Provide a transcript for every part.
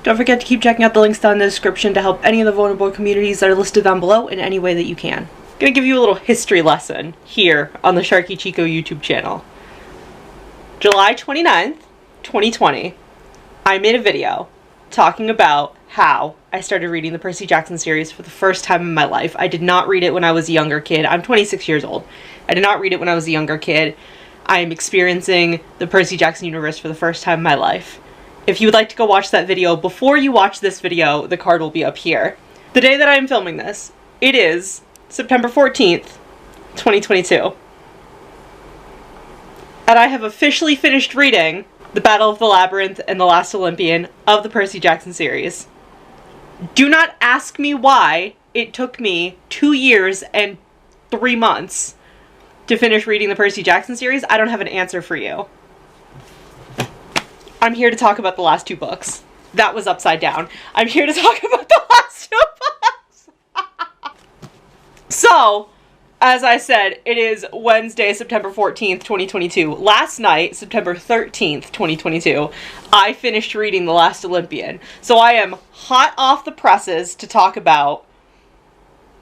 Don't forget to keep checking out the links down in the description to help any of the vulnerable communities that are listed down below in any way that you can. I'm gonna give you a little history lesson here on the Sharky Chico YouTube channel. July 29th, 2020, I made a video talking about how I started reading the Percy Jackson series for the first time in my life. I did not read it when I was a younger kid. I'm 26 years old. I did not read it when I was a younger kid. I am experiencing the Percy Jackson universe for the first time in my life. If you would like to go watch that video before you watch this video, the card will be up here. The day that I am filming this, it is September 14th, 2022. And I have officially finished reading The Battle of the Labyrinth and The Last Olympian of the Percy Jackson series. Do not ask me why it took me 2 years and 3 months to finish reading the Percy Jackson series. I don't have an answer for you. I'm here to talk about the last 2 books. That was upside down. I'm here to talk about the last 2 books. So, as I said, it is Wednesday, September 14th, 2022. Last night, September 13th, 2022, I finished reading The Last Olympian. So I am hot off the presses to talk about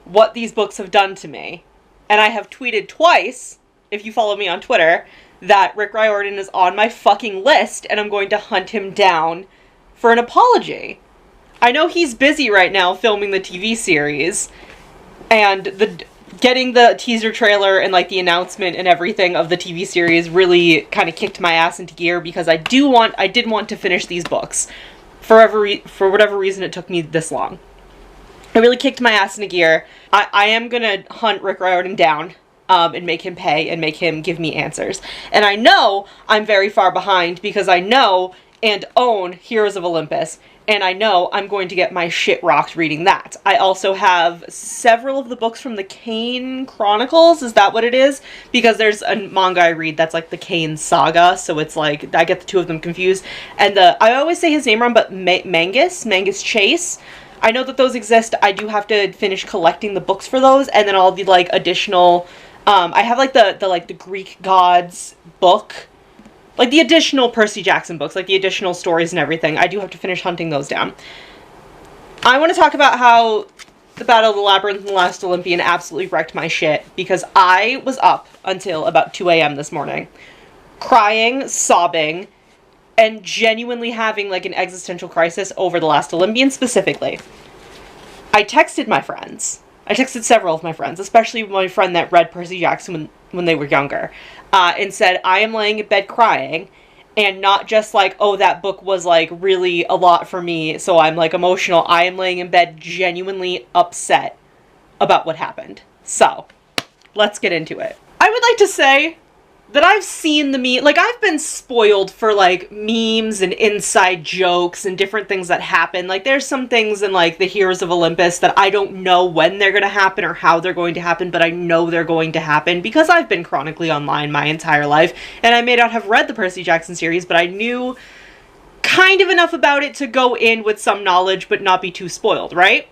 what these books have done to me. And I have tweeted twice, if you follow me on Twitter, that Rick Riordan is on my fucking list and I'm going to hunt him down for an apology. I know he's busy right now filming the TV series, and getting the teaser trailer and like the announcement and everything of the TV series really kind of kicked my ass into gear, because I did want to finish these books for whatever reason it took me this long. It really kicked my ass into gear. I am gonna hunt Rick Riordan down and make him pay and make him give me answers. And I know I'm very far behind because I know and own Heroes of Olympus, and I know I'm going to get my shit rocked reading that. I also have several of the books from the Kane Chronicles. Is that what it is? Because there's a manga I read that's like the Kane Saga, so it's like, I get the two of them confused. And I always say his name wrong, but Mangus Chase. I know that those exist. I do have to finish collecting the books for those, and then all the like additional, I have like the Greek gods book, like the additional Percy Jackson books, like the additional stories and everything. I do have to finish hunting those down. I want to talk about how the Battle of the Labyrinth and the Last Olympian absolutely wrecked my shit, because I was up until about 2 a.m. this morning, crying, sobbing, and genuinely having like an existential crisis over the Last Olympian specifically. I texted my friends. I texted several of my friends, especially my friend that read Percy Jackson when they were younger, and said, I am laying in bed crying, and not just like, oh, that book was like really a lot for me, so I'm like emotional. I am laying in bed genuinely upset about what happened. So, let's get into it. I would like to say that I've seen like I've been spoiled for like memes and inside jokes and different things that happen. Like there's some things in like the Heroes of Olympus that I don't know when they're going to happen or how they're going to happen, but I know they're going to happen because I've been chronically online my entire life, and I may not have read the Percy Jackson series, but I knew kind of enough about it to go in with some knowledge but not be too spoiled, right?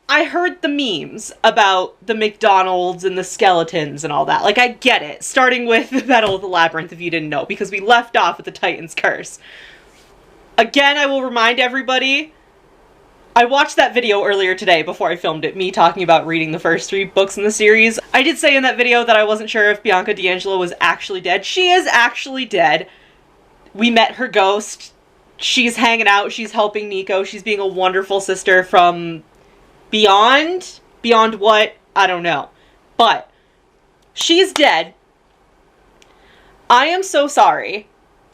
I heard the memes about the McDonald's and the skeletons and all that. Like, I get it. Starting with the Battle of the Labyrinth, if you didn't know, because we left off with the Titan's Curse. Again, I will remind everybody, I watched that video earlier today before I filmed it, me talking about reading the first 3 books in the series. I did say in that video that I wasn't sure if Bianca D'Angelo was actually dead. She is actually dead. We met her ghost. She's hanging out. She's helping Nico. She's being a wonderful sister from beyond what? I don't know. But she's dead. I am so sorry,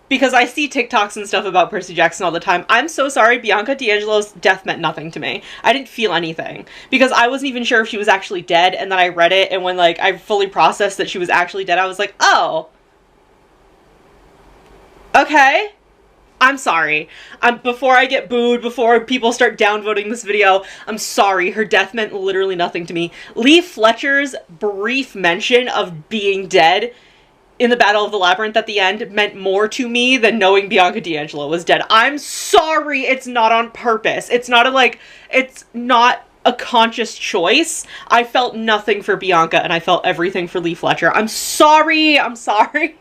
because I see TikToks and stuff about Percy Jackson all the time. I'm so sorry. Bianca D'Angelo's death meant nothing to me. I didn't feel anything, because I wasn't even sure if she was actually dead, and then I read it, and when like I fully processed that she was actually dead, I was like, oh, okay. I'm sorry. Before I get booed, before people start downvoting this video, I'm sorry. Her death meant literally nothing to me. Lee Fletcher's brief mention of being dead in the Battle of the Labyrinth at the end meant more to me than knowing Bianca D'Angelo was dead. I'm sorry. It's not on purpose. It's not a conscious choice. I felt nothing for Bianca, and I felt everything for Lee Fletcher. I'm sorry. I'm sorry.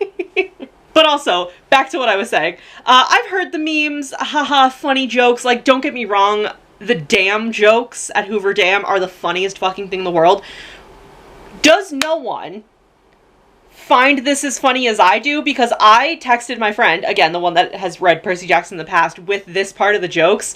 But also, back to what I was saying. I've heard the memes, haha, funny jokes. Like, don't get me wrong, the dam jokes at Hoover Dam are the funniest fucking thing in the world. Does no one find this as funny as I do? Because I texted my friend, again, the one that has read Percy Jackson in the past, with this part of the jokes,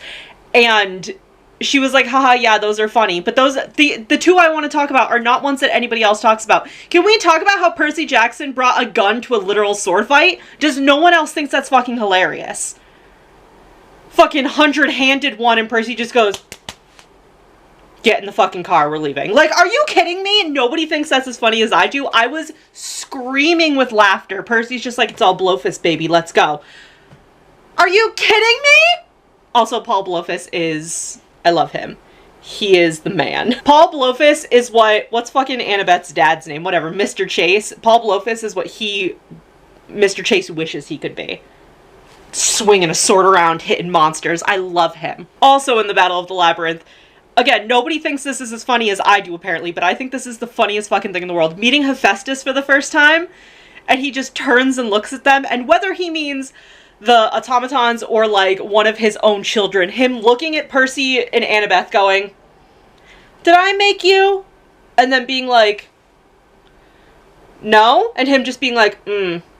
and she was like, haha, yeah, those are funny. But those, the two I want to talk about are not ones that anybody else talks about. Can we talk about how Percy Jackson brought a gun to a literal sword fight? Just no one else thinks that's fucking hilarious. Fucking 100-handed one, and Percy just goes, get in the fucking car, we're leaving. Like, are you kidding me? Nobody thinks that's as funny as I do. I was screaming with laughter. Percy's just like, it's all Blowfist, baby, let's go. Are you kidding me? Also, Paul Blowfist is... I love him. He is the man. Paul Blowfist is what's fucking Annabeth's dad's name? Whatever, Mr. Chase. Paul Blowfist is what Mr. Chase wishes he could be. Swinging a sword around, hitting monsters. I love him. Also in the Battle of the Labyrinth, again, nobody thinks this is as funny as I do apparently, but I think this is the funniest fucking thing in the world. Meeting Hephaestus for the first time, and he just turns and looks at them, and whether he means the automatons or like one of his own children, him looking at Percy and Annabeth going, did I make you? And then being like, no? And him just being like,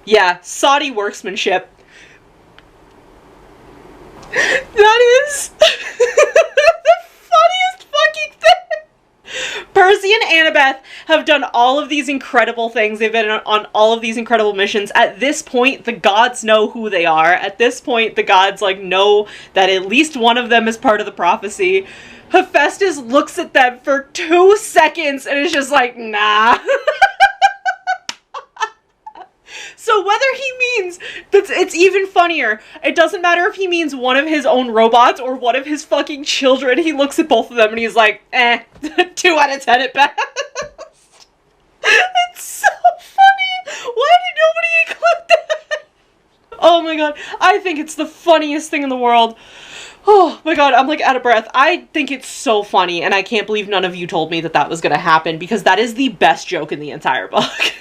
yeah, soddy workmanship. That is the funniest fucking thing. Percy and Annabeth have done all of these incredible things. They've been on all of these incredible missions. At this point, the gods know who they are. At this point, the gods, like, know that at least one of them is part of the prophecy. Hephaestus looks at them for 2 seconds and is just like, nah. So whether he means, it's even funnier. It doesn't matter if he means one of his own robots or one of his fucking children. He looks at both of them and he's like, 2 out of 10 at best. It's so funny. Why did nobody include that? Oh my god. I think it's the funniest thing in the world. Oh my god, I'm like out of breath. I think it's so funny, and I can't believe none of you told me that that was gonna happen, because that is the best joke in the entire book.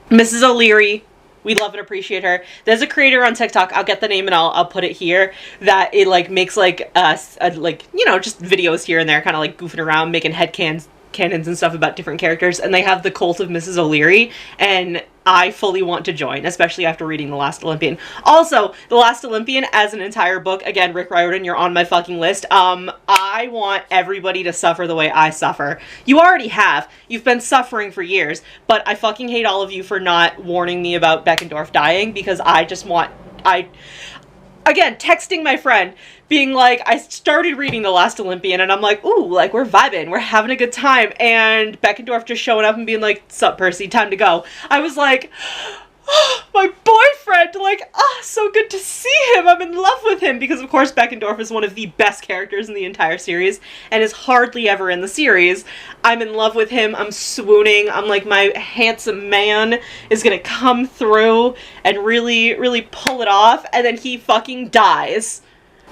Mrs. O'Leary, we love and appreciate her. There's a creator on TikTok, I'll get the name and I'll put it here, that it like makes like like, you know, just videos here and there, kind of like goofing around, making cannons and stuff about different characters, and they have the Cult of Mrs. O'Leary, and I fully want to join, especially after reading The Last Olympian. Also, The Last Olympian as an entire book, again, Rick Riordan, you're on my fucking list. I want everybody to suffer the way I suffer. You already have. You've been suffering for years, but I fucking hate all of you for not warning me about Beckendorf dying, because I just want... Again, texting my friend, being like, I started reading The Last Olympian, and I'm like, ooh, like, we're vibing, we're having a good time, and Beckendorf just showing up and being like, sup, Percy, time to go. I was like, oh, my boyfriend, like, so good to see him, I'm in love with him, because of course Beckendorf is one of the best characters in the entire series, and is hardly ever in the series. I'm in love with him, I'm swooning, I'm like, my handsome man is gonna come through and really, really pull it off, and then he fucking dies.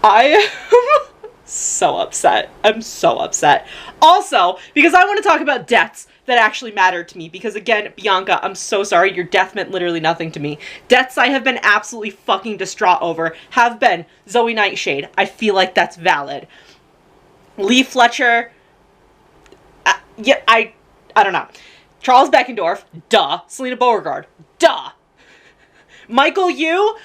I am so upset. I'm so upset. Also, because I want to talk about deaths that actually mattered to me, because again, Bianca, I'm so sorry, your death meant literally nothing to me. Deaths I have been absolutely fucking distraught over have been Zoe Nightshade. I feel like that's valid. Lee Fletcher, yeah, I don't know. Charles Beckendorf, duh. Selena Beauregard, duh. Michael Yu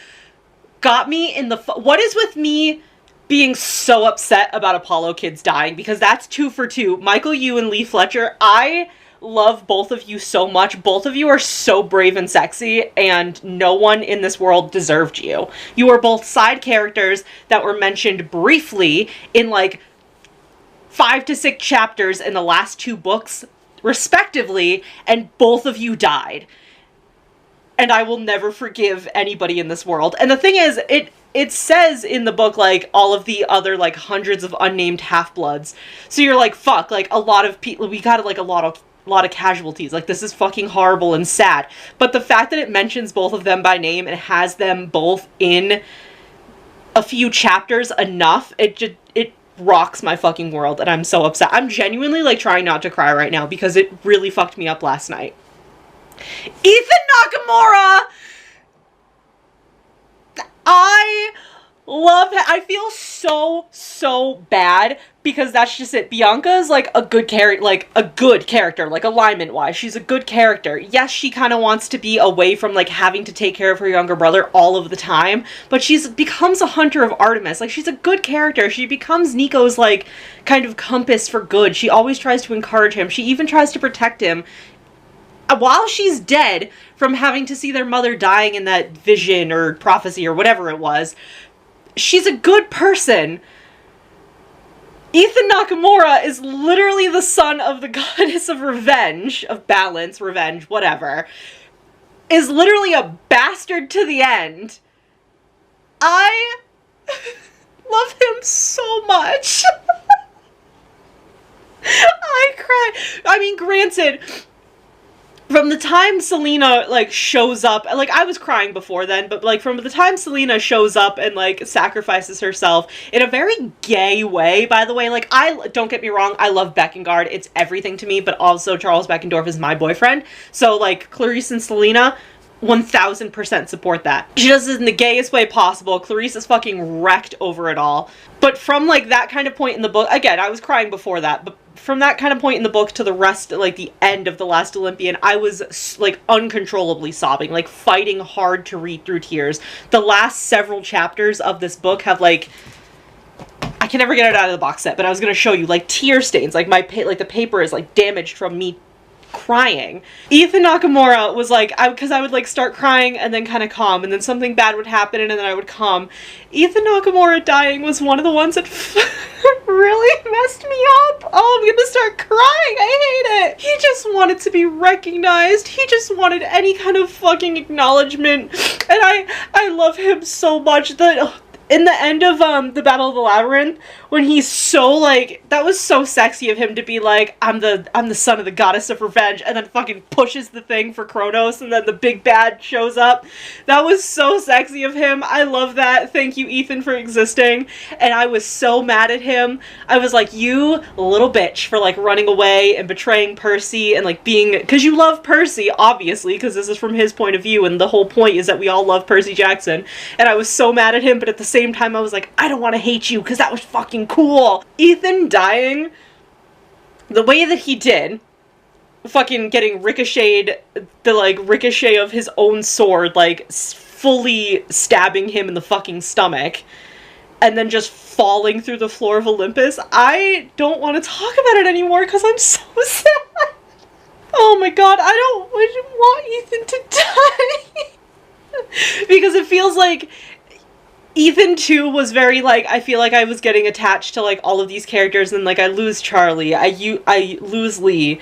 got me in the... What is with me being so upset about Apollo kids dying? Because that's 2 for 2. Michael Yu and Lee Fletcher, I love both of you so much. Both of you are so brave and sexy, and no one in this world deserved you. You are both side characters that were mentioned briefly in like 5 to 6 chapters in the last 2 books, respectively, and both of you died. And I will never forgive anybody in this world. And the thing is, it says in the book, like, all of the other, like, hundreds of unnamed half-bloods. So you're like, fuck, like, a lot of people, we got, like, a lot of casualties. Like, this is fucking horrible and sad. But the fact that it mentions both of them by name and has them both in a few chapters enough, it rocks my fucking world, and I'm so upset. I'm genuinely, like, trying not to cry right now, because it really fucked me up last night. Ethan Nakamura! I love that. I feel so bad because that's just it. Bianca's like a good character, like alignment-wise. She's a good character. Yes, she kind of wants to be away from like having to take care of her younger brother all of the time, but becomes a hunter of Artemis. Like, she's a good character. She becomes Nico's like kind of compass for good. She always tries to encourage him. She even tries to protect him while she's dead from having to see their mother dying in that vision or prophecy or whatever it was. She's a good person. Ethan Nakamura is literally the son of the goddess of revenge, of balance, revenge, whatever. Is literally a bastard to the end. I love him so much. I cry. I mean, granted, from the time Selena, like, shows up, like, I was crying before then, but, like, from the time Selena shows up and, like, sacrifices herself in a very gay way, by the way, like, don't get me wrong, I love Beckengard, it's everything to me, but also Charles Beckendorf is my boyfriend, so, like, Clarice and Selena, 1000% support that. She does it in the gayest way possible. Clarice is fucking wrecked over it all. But from, like, that kind of point in the book, again, I was crying before that, but from that kind of point in the book to the rest, like, the end of The Last Olympian, I was, like, uncontrollably sobbing, like, fighting hard to read through tears. The last several chapters of this book have, like, I can never get it out of the box set, but I was gonna show you, like, tear stains, like, the paper is, like, damaged from me crying. Ethan Nakamura was like, because I would like start crying and then kind of calm, and then something bad would happen and then I would calm. Ethan Nakamura dying was one of the ones that really messed me up. Oh, I'm gonna start crying. I hate it. He just wanted to be recognized. He just wanted any kind of fucking acknowledgement. And I love him so much that in the end of the Battle of the Labyrinth, when he's so like, that was so sexy of him to be like, I'm the son of the goddess of revenge, and then fucking pushes the thing for Kronos, and then the big bad shows up. That was so sexy of him. I love that. Thank you, Ethan, for existing. And I was so mad at him. I was like, you little bitch, for like running away and betraying Percy and like being, because you love Percy, obviously, because this is from his point of view, and the whole point is that we all love Percy Jackson. And I was so mad at him, but at the same time I was like, I don't want to hate you because that was fucking cool. Ethan dying the way that he did, fucking getting ricocheted, the like ricochet of his own sword, like fully stabbing him in the fucking stomach, and then just falling through the floor of Olympus. I don't want to talk about it anymore because I'm so sad. Oh my god, I don't want Ethan to die. Because it feels like Ethan, too, was very, like, I feel like I was getting attached to, like, all of these characters, and, like, I lose Charlie, I lose Lee.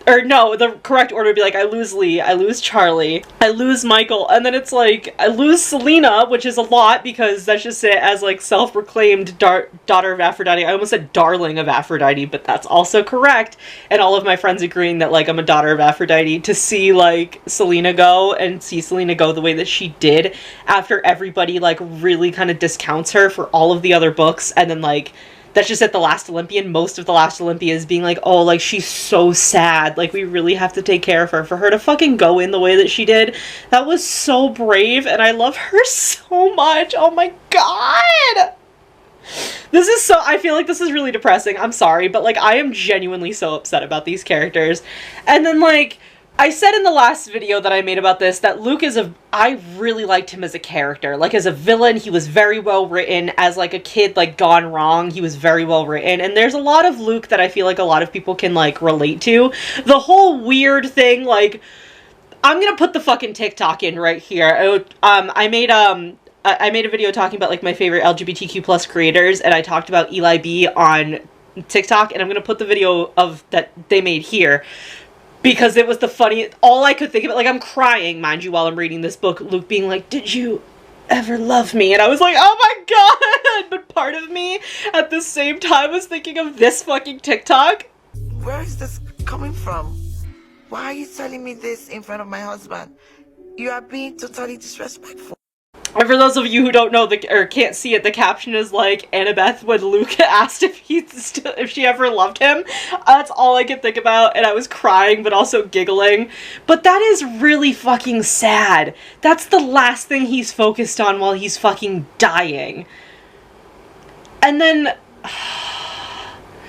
Or, no, the correct order would be, like, I lose Lee, I lose Charlie, I lose Michael, and then it's, like, I lose Selena, which is a lot, because that's just it, as, like, self-proclaimed daughter of Aphrodite. I almost said darling of Aphrodite, but that's also correct, and all of my friends agreeing that, like, I'm a daughter of Aphrodite. To see, like, Selena go, and see Selena go the way that she did, after everybody, like, really kind of discounts her for all of the other books, and then, like, that's just at The Last Olympian, most of The Last Olympian is being like, oh, like, she's so sad, like, we really have to take care of her. For her to fucking go in the way that she did, that was so brave, and I love her so much. Oh my god! This is so, I feel like this is really depressing, I'm sorry, but, like, I am genuinely so upset about these characters. And then, like, I said in the last video that I made about this that Luke is I really liked him as a character. Like, as a villain, he was very well written. As, like, a kid, like, gone wrong, he was very well written. And there's a lot of Luke that I feel like a lot of people can, like, relate to. The whole weird thing, like, I'm gonna put the fucking TikTok in right here. I made a video talking about, like, my favorite LGBTQ plus creators, and I talked about Eli B on TikTok, and I'm gonna put the video of that they made here. Because it was the funniest, all I could think of it, like, I'm crying, mind you, while I'm reading this book, Luke being like, did you ever love me? And I was like, oh my god! But part of me, at the same time, was thinking of this fucking TikTok. Where is this coming from? Why are you telling me this in front of my husband? You are being totally disrespectful. And for those of you who don't know or can't see it, the caption is like Annabeth when Luke asked if she ever loved him. That's all I could think about, and I was crying but also giggling. But that is really fucking sad. That's the last thing he's focused on while he's fucking dying. And then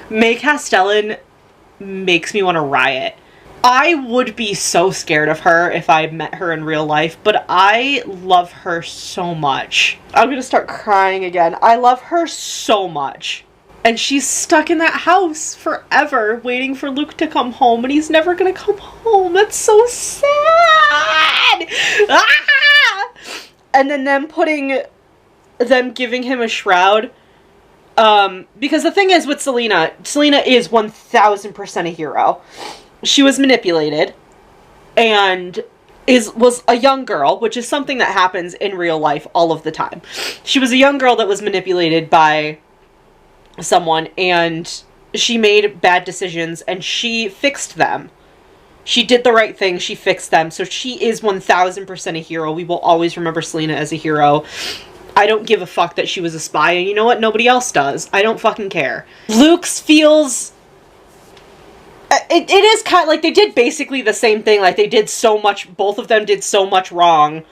May Castellan makes me want to riot. I would be so scared of her if I met her in real life, but I love her so much. I'm gonna start crying again. I love her so much. And she's stuck in that house forever, waiting for Luke to come home, and he's never gonna come home. That's so sad! Ah! And then them giving him a shroud. Because the thing is with Selena is 1000% a hero. She was manipulated and was a young girl, which is something that happens in real life all of the time. She was a young girl that was manipulated by someone, and she made bad decisions, and she fixed them. She did the right thing, she fixed them, so she is 1000% a hero. We will always remember Selena as a hero. I don't give a fuck that she was a spy, and you know what? Nobody else does. I don't fucking care. Luke's feels... It is kind of like they did basically the same thing. Like, they did so much, both of them did so much wrong,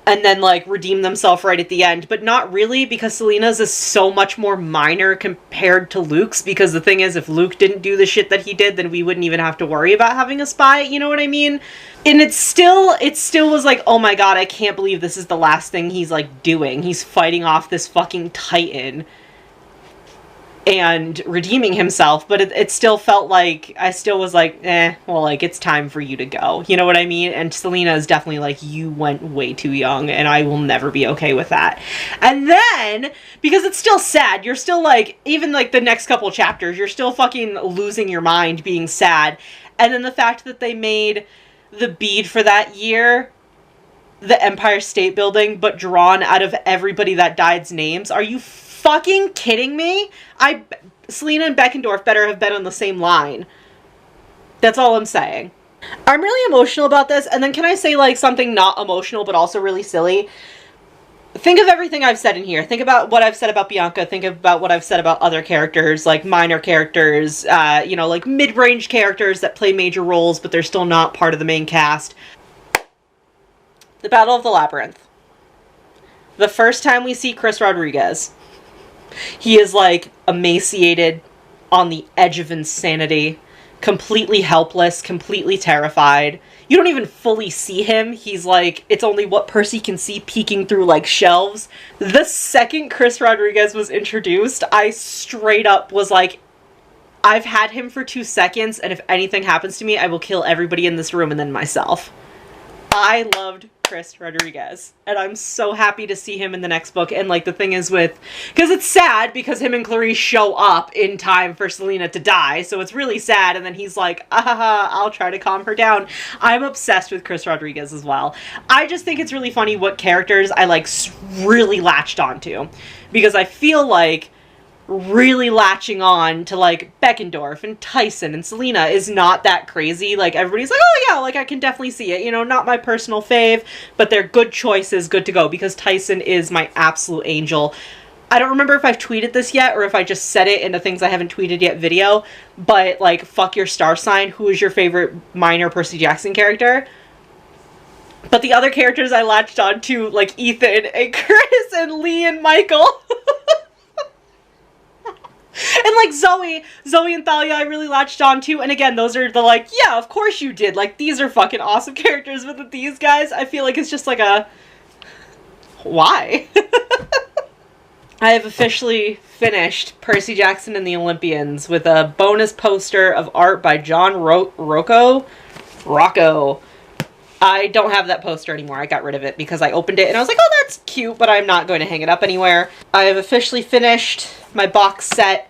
and then, like, redeemed themselves right at the end. But not really, because Selena's is so much more minor compared to Luke's, because the thing is, if Luke didn't do the shit that he did, then we wouldn't even have to worry about having a spy, you know what I mean? And it still was like, oh my god, I can't believe this is the last thing he's, like, doing. He's fighting off this fucking Titan and redeeming himself, but it still felt like, I still was like, well, like, it's time for you to go. You know what I mean? And Selena is definitely like, you went way too young, and I will never be okay with that. And then, because it's still sad, you're still like, even like the next couple chapters, you're still fucking losing your mind being sad. And then the fact that they made the bead for that year the Empire State Building, but drawn out of everybody that died's names. Are you fucking kidding me? Selena and Beckendorf better have been on the same line. That's all I'm saying. I'm really emotional about this, and then can I say, like, something not emotional, but also really silly? Think of everything I've said in here. Think about what I've said about Bianca. Think about what I've said about other characters, like minor characters, you know, like mid-range characters that play major roles, but they're still not part of the main cast. The Battle of the Labyrinth. The first time we see Chris Rodriguez, he is, like, emaciated, on the edge of insanity, completely helpless, completely terrified. You don't even fully see him. He's like, it's only what Percy can see peeking through, like, shelves. The second Chris Rodriguez was introduced, I straight up was like, I've had him for 2 seconds, and if anything happens to me, I will kill everybody in this room and then myself. I loved Chris Rodriguez, and I'm so happy to see him in the next book. And, like, the thing is because it's sad, because him and Clarice show up in time for Selena to die, so it's really sad, and then he's like, I'll try to calm her down. I'm obsessed with Chris Rodriguez as well. I just think it's really funny what characters I, like, really latched onto, because I feel like really latching on to, like, Beckendorf and Tyson and Selena is not that crazy. Like, everybody's like, oh yeah, like, I can definitely see it. You know, not my personal fave, but they're good choices, good to go, because Tyson is my absolute angel. I don't remember if I've tweeted this yet, or if I just said it in the things I haven't tweeted yet video, but, like, fuck your star sign, who is your favorite minor Percy Jackson character? But the other characters I latched on to, like Ethan and Chris and Lee and Michael. And, like, Zoe and Thalia I really latched on to, and again, those are the, like, yeah, of course you did, like, these are fucking awesome characters, but these guys, I feel like it's just like a, why? I have officially finished Percy Jackson and the Olympians with a bonus poster of art by John Rocco. I don't have that poster anymore. I got rid of it because I opened it and I was like, oh, that's cute, but I'm not going to hang it up anywhere. I have officially finished my box set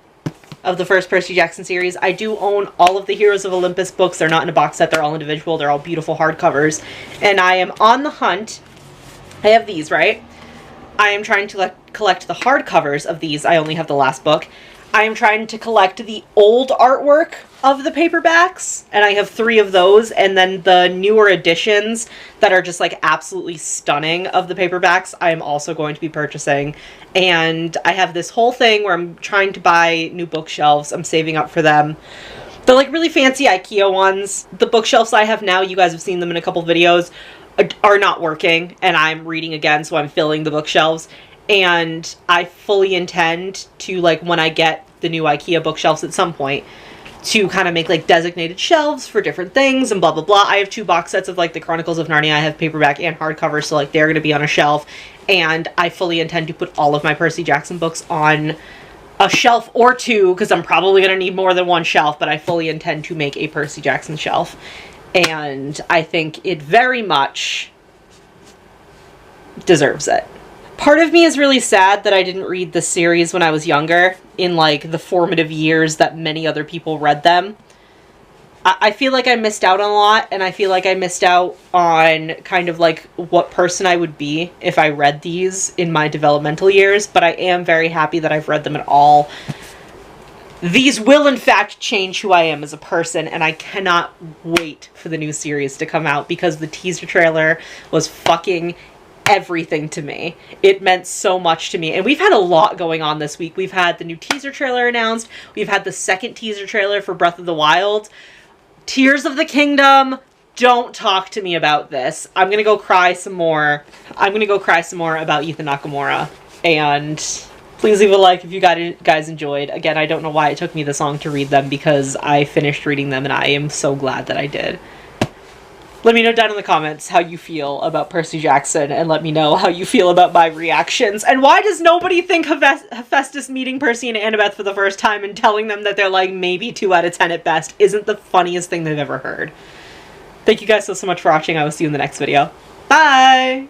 of the first Percy Jackson series. I do own all of the Heroes of Olympus books. They're not in a box set. They're all individual. They're all beautiful hardcovers. And I am on the hunt. I have these, right? I am trying to collect the hardcovers of these. I only have the last book. I am trying to collect the old artwork of the paperbacks, and I have 3 of those, and then the newer editions that are just like absolutely stunning of the paperbacks I am also going to be purchasing. And I have this whole thing where I'm trying to buy new bookshelves. I'm saving up for them. They're like really fancy IKEA ones. The bookshelves I have now, you guys have seen them in a couple videos, are not working, and I'm reading again, so I'm filling the bookshelves. And I fully intend to, like, when I get the new IKEA bookshelves at some point, to kind of make, like, designated shelves for different things and blah, blah, blah. I have 2 box sets of, like, the Chronicles of Narnia. I have paperback and hardcover, so, like, they're going to be on a shelf. And I fully intend to put all of my Percy Jackson books on a shelf or 2, because I'm probably going to need more than 1 shelf, but I fully intend to make a Percy Jackson shelf. And I think it very much deserves it. Part of me is really sad that I didn't read the series when I was younger, in, like, the formative years that many other people read them. I feel like I missed out on a lot, and I feel like I missed out on kind of, like, what person I would be if I read these in my developmental years, but I am very happy that I've read them at all. These will, in fact, change who I am as a person, and I cannot wait for the new series to come out, because the teaser trailer was fucking everything to me. It meant so much to me. And we've had a lot going on this week. We've had the new teaser trailer announced. We've had the second teaser trailer for Breath of the Wild. Tears of the Kingdom. Don't talk to me about this. I'm gonna go cry some more. I'm gonna go cry some more about Ethan Nakamura. And please leave a like if you guys enjoyed. Again, I don't know why it took me this long to read them, because I finished reading them and I am so glad that I did. Let me know down in the comments how you feel about Percy Jackson, and let me know how you feel about my reactions. And why does nobody think Hephaestus meeting Percy and Annabeth for the first time and telling them that they're like maybe 2 out of 10 at best isn't the funniest thing they've ever heard? Thank you guys so much for watching. I will see you in the next video. Bye!